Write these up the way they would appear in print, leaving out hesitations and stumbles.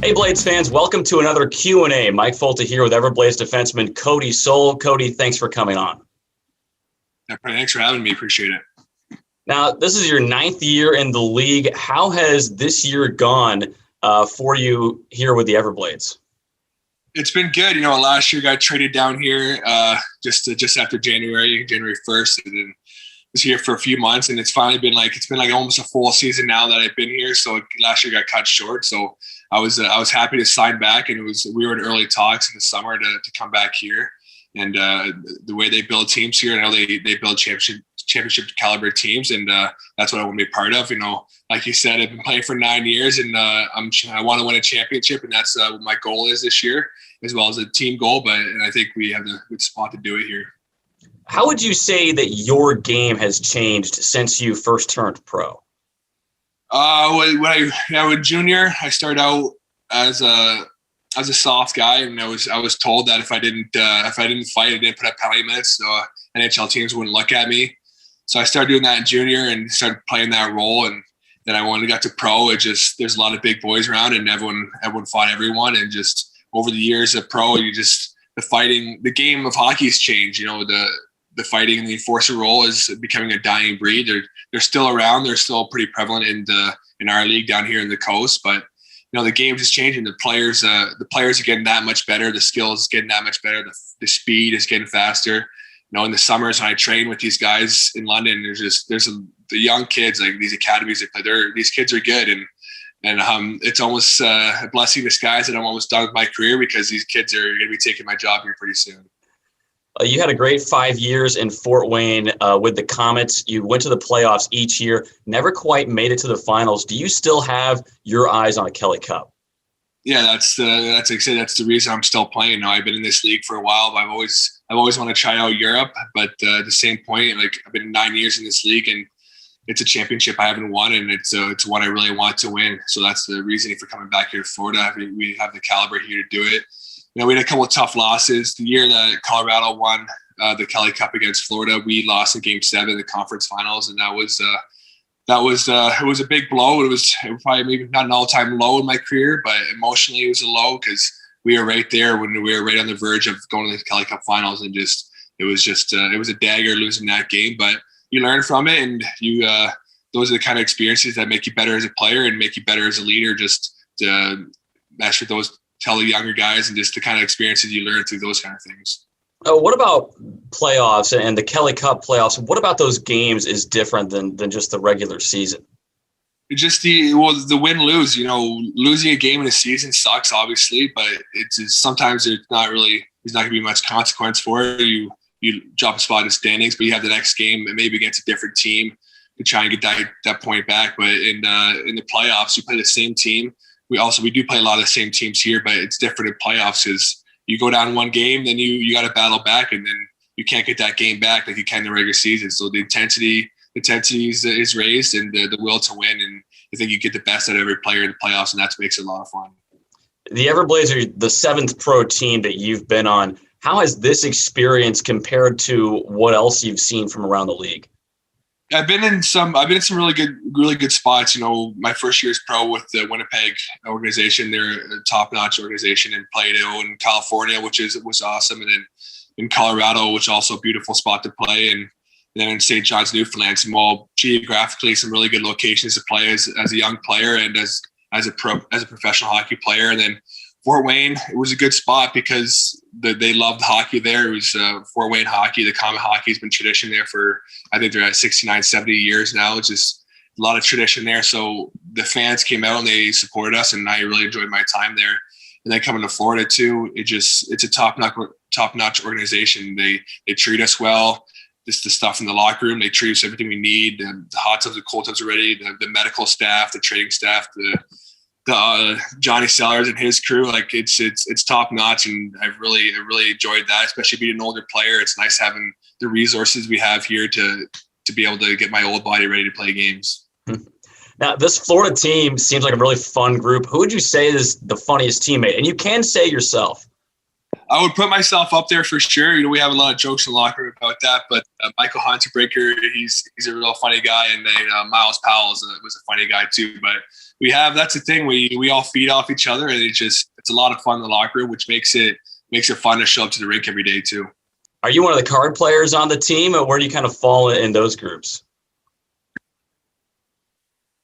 Hey, Blades fans, welcome to another Q&A. Mike Folta here with Everblades defenseman Cody Sol. Cody, thanks for coming on. Yeah, thanks for having me. Appreciate it. Now, this is your 9th year in the league. How has this year gone for you here with the Everblades? It's been good. Last year got traded down here just after January 1st, and then was here for a few months, and it's finally been like almost a full season now that I've been here. So last year got cut short. So I was happy to sign back, and we were in early talks in the summer to come back here. And the way they build teams here, I know they build championship caliber teams, and that's what I want to be part of. Like you said, I've been playing for 9 years, and I want to win a championship, and that's what my goal is this year, as well as a team goal. And I think we have the good spot to do it here. How would you say that your game has changed since you first turned pro? When I was junior, I started out as a soft guy, and I was told that if I didn't fight, I didn't put up penalty minutes, so NHL teams wouldn't look at me. So I started doing that in junior and started playing that role. And then when I got to pro, there's a lot of big boys around, and everyone fought everyone. And just over the years of pro, the game of hockey's changed. The fighting and the enforcer role is becoming a dying breed. They're still around. They're still pretty prevalent in our league down here in the coast, but the game is changing. The players are getting that much better. The skills is getting that much better. The speed is getting faster. In the summers when I train with these guys in London, there's the young kids, like these academies they play. These kids are good, and it's almost a blessing in disguise that I'm almost done with my career, because these kids are going to be taking my job here pretty soon. You had a great 5 years in Fort Wayne with the Comets. You went to the playoffs each year, never quite made it to the finals. Do you still have your eyes on a Kelly Cup? Yeah, that's the reason I'm still playing. I've been in this league for a while, but I've always wanted to try out Europe. But at the same point, I've been 9 years in this league, and it's a championship I haven't won, and it's one I really want to win. So that's the reasoning for coming back here to Florida. We have the caliber here to do it. We had a couple of tough losses. The year that Colorado won the Kelly Cup against Florida, we lost in Game 7 in the conference finals, and it was a big blow. It was probably maybe not an all-time low in my career, but emotionally it was a low, because we were right there when we were right on the verge of going to the Kelly Cup finals, and it was a dagger losing that game. But you learn from it, and those are the kind of experiences that make you better as a player and make you better as a leader. Just to match with those. Tell the younger guys, and just the kind of experiences you learn through those kind of things. What about playoffs and the Kelly Cup playoffs? What about those games is different than just the regular season? Just the win-lose. Losing a game in a season sucks, obviously, but sometimes there's not going to be much consequence for it. You drop a spot in the standings, but you have the next game maybe against a different team to try and get that point back. But in the playoffs, you play the same team. We do play a lot of the same teams here, but it's different in playoffs, because you go down one game, then you got to battle back, and then you can't get that game back like you can in the regular season. So the intensity is raised, and the will to win, and I think you get the best out of every player in the playoffs, and that makes it a lot of fun. The Everblades are the 7th pro team that you've been on. How has this experience compared to what else you've seen from around the league? I've been in some really good spots. My first year as pro with the Winnipeg organization. They're a top-notch organization in Plato in California, which was awesome. And then in Colorado, which is also a beautiful spot to play. And then in St. John's, Newfoundland, geographically, some really good locations to play as a young player and as a professional hockey player. And then Fort Wayne, it was a good spot because they loved hockey there. It was Fort Wayne hockey. The Comet hockey has been tradition there for, I think they're at 69, 70 years now. It's just a lot of tradition there. So the fans came out and they supported us, and I really enjoyed my time there. And then coming to Florida too, it's a top-notch organization. They treat us well. Just the stuff in the locker room, they treat us everything we need. The hot tubs, the cold tubs are ready. The medical staff, the training staff, the Johnny Sellers and his crew, it's top notch, and I've really enjoyed that. Especially being an older player, it's nice having the resources we have here to be able to get my old body ready to play games. Now, this Florida team seems like a really fun group. Who would you say is the funniest teammate? And you can say yourself. I would put myself up there for sure. You know, we have a lot of jokes in the locker room about that, but Michael Hunterbreaker, he's a real funny guy, and then Miles Powell was a funny guy too. But that's the thing. We all feed off each other, and it's a lot of fun in the locker room, which makes it fun to show up to the rink every day too. Are you one of the card players on the team, or where do you kind of fall in those groups?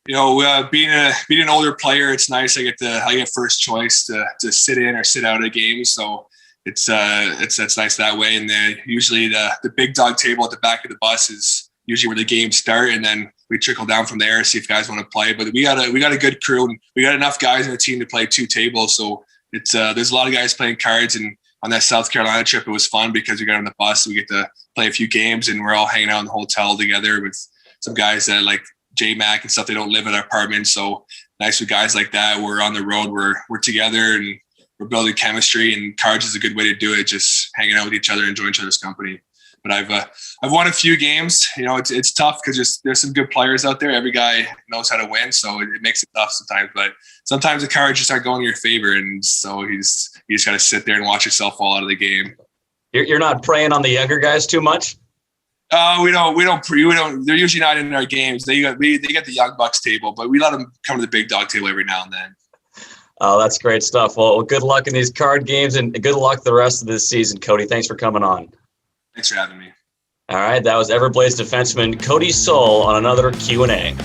You know, being an older player, it's nice. I get first choice to sit in or sit out of a game, so it's nice that way. And then usually the big dog table at the back of the bus is usually where the games start, and then we trickle down from there, see if guys want to play. But we got a good crew, and we got enough guys on the team to play 2 tables. So it's there's a lot of guys playing cards, and on that South Carolina trip, it was fun because we got on the bus, we get to play a few games, and we're all hanging out in the hotel together with some guys that like J-Mac and stuff. They don't live in our apartment, so nice with guys like that. We're on the road, we're together, and we're building chemistry, and cards is a good way to do it, just hanging out with each other, enjoying each other's company. But I've won a few games. You know, it's tough because there's some good players out there. Every guy knows how to win, so it makes it tough sometimes. But sometimes the cards just aren't going in your favor, and so you just got to sit there and watch yourself fall out of the game. You're not preying on the younger guys too much? We don't. They're usually not in our games. They get the young bucks table, but we let them come to the big dog table every now and then. Oh, that's great stuff. Well, good luck in these card games, and good luck the rest of this season, Cody. Thanks for coming on. Thanks for having me. All right, that was Everblades defenseman Cody Sol on another Q&A.